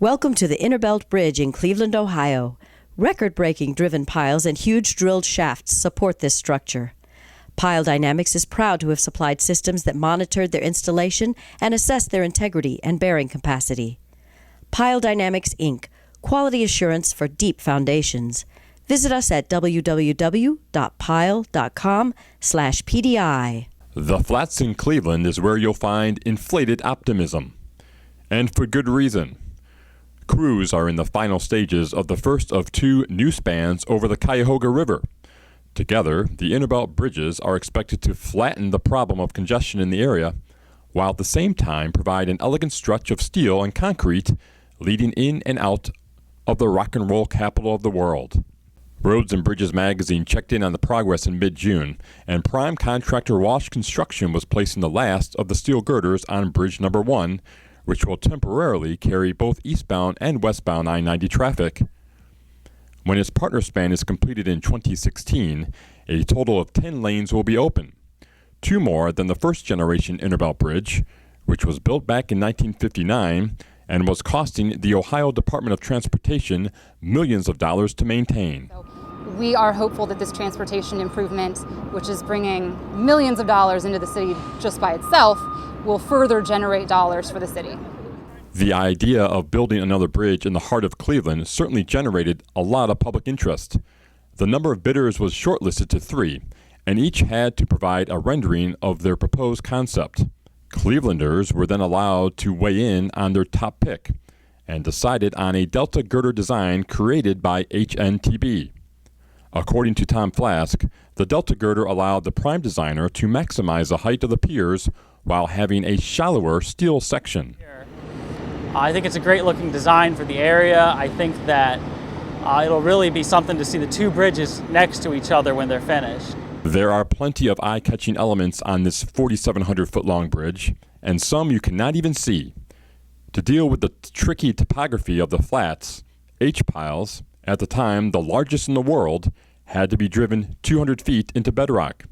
Welcome to the Innerbelt Bridge in Cleveland, Ohio. Record-breaking driven piles and huge drilled shafts support this structure. Pile Dynamics is proud to have supplied systems that monitored their installation and assessed their integrity and bearing capacity. Pile Dynamics, Inc., quality assurance for deep foundations. Visit us at www.pile.com/PDI. The Flats in Cleveland is where you'll find inflated optimism. And for good reason. Crews are in the final stages of the first of two new spans over the Cuyahoga River. Together, the Innerbelt Bridges are expected to flatten the problem of congestion in the area, while at the same time provide an elegant stretch of steel and concrete leading in and out of the rock and roll capital of the world. Roads and Bridges magazine checked in on the progress in mid-June, and prime contractor Walsh Construction was placing the last of the steel girders on Bridge Number 1, which will temporarily carry both eastbound and westbound I-90 traffic. When its partner span is completed in 2016, a total of 10 lanes will be open, 2 more than the first-generation Innerbelt Bridge, which was built back in 1959 and was costing the Ohio Department of Transportation millions of dollars to maintain. We are hopeful that this transportation improvement, which is bringing millions of dollars into the city just by itself, will further generate dollars for the city. The idea of building another bridge in the heart of Cleveland certainly generated a lot of public interest. The number of bidders was shortlisted to 3, and each had to provide a rendering of their proposed concept. Clevelanders were then allowed to weigh in on their top pick and decided on a Delta girder design created by HNTB. According to Tom Flask, the Delta girder allowed the prime designer to maximize the height of the piers while having a shallower steel section. I think it's a great looking design for the area. I think that it'll really be something to see the two bridges next to each other when they're finished. There are plenty of eye-catching elements on this 4,700-foot-long bridge, and some you cannot even see. To deal with the tricky topography of the flats, H-piles, at the time the largest in the world, had to be driven 200 feet into bedrock.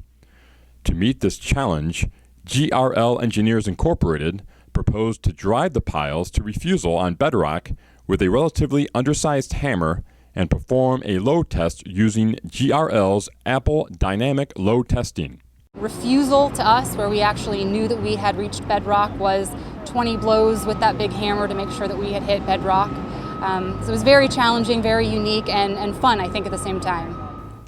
To meet this challenge, GRL Engineers Incorporated proposed to drive the piles to refusal on bedrock with a relatively undersized hammer and perform a load test using GRL's Apple Dynamic Load Testing. Refusal to us, where we actually knew that we had reached bedrock, was 20 blows with that big hammer to make sure that we had hit bedrock. So it was very challenging, very unique, and fun, I think, at the same time.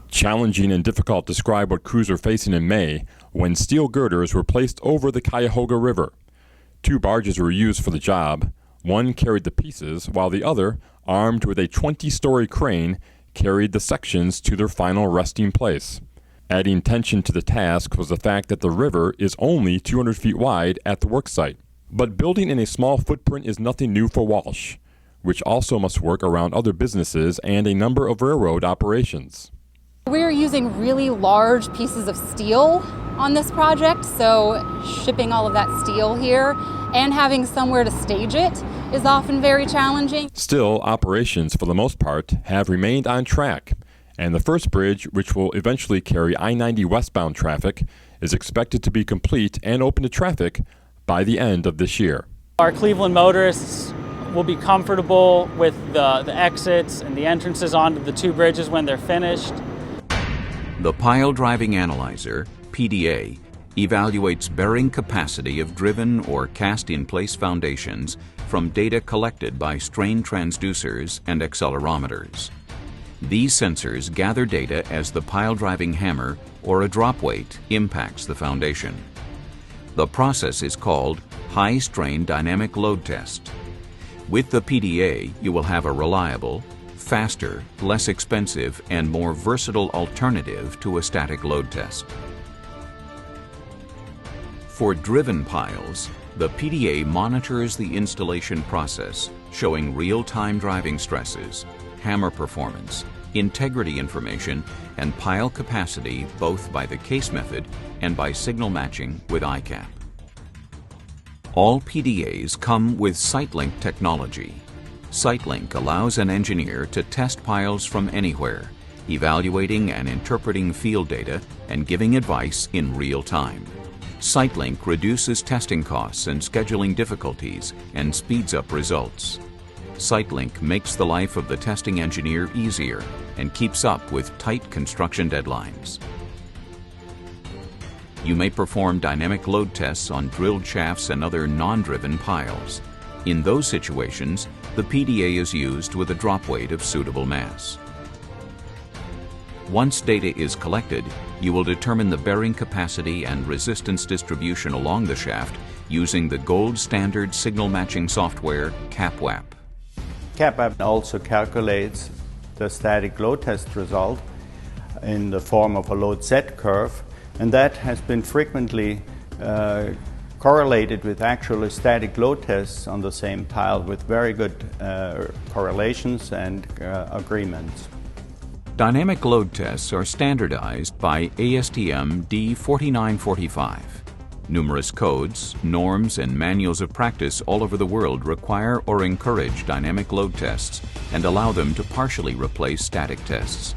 Challenging and difficult describe what crews were facing in May when steel girders were placed over the Cuyahoga River. 2 barges were used for the job. One carried the pieces, while the other, armed with a 20-story crane, carried the sections to their final resting place. Adding tension to the task was the fact that the river is only 200 feet wide at the worksite. But building in a small footprint is nothing new for Walsh, which also must work around other businesses and a number of railroad operations. We're using really large pieces of steel on this project, so shipping all of that steel here and having somewhere to stage it is often very challenging. Still, operations for the most part have remained on track, and the first bridge, which will eventually carry I-90 westbound traffic, is expected to be complete and open to traffic by the end of this year. Our Cleveland motorists will be comfortable with the exits and the entrances onto the two bridges when they're finished. The Pile Driving Analyzer, PDA, evaluates bearing capacity of driven or cast-in-place foundations from data collected by strain transducers and accelerometers. These sensors gather data as the pile driving hammer or a drop weight impacts the foundation. The process is called high-strain dynamic load test. With the PDA, you will have a reliable, faster, less expensive, and more versatile alternative to a static load test. For driven piles, the PDA monitors the installation process, showing real-time driving stresses, hammer performance, integrity information, and pile capacity both by the case method and by signal matching with ICAP. All PDAs come with SiteLink technology. SiteLink allows an engineer to test piles from anywhere, evaluating and interpreting field data and giving advice in real time. SiteLink reduces testing costs and scheduling difficulties and speeds up results. SiteLink makes the life of the testing engineer easier and keeps up with tight construction deadlines. You may perform dynamic load tests on drilled shafts and other non-driven piles. In those situations, the PDA is used with a drop weight of suitable mass. Once data is collected, you will determine the bearing capacity and resistance distribution along the shaft using the gold standard signal matching software CapWAP. CapWAP also calculates the static load test result in the form of a load set curve, and that has been frequently correlated with actual static load tests on the same pile with very good correlations and agreements. Dynamic load tests are standardized by ASTM D4945. Numerous codes, norms, and manuals of practice all over the world require or encourage dynamic load tests and allow them to partially replace static tests.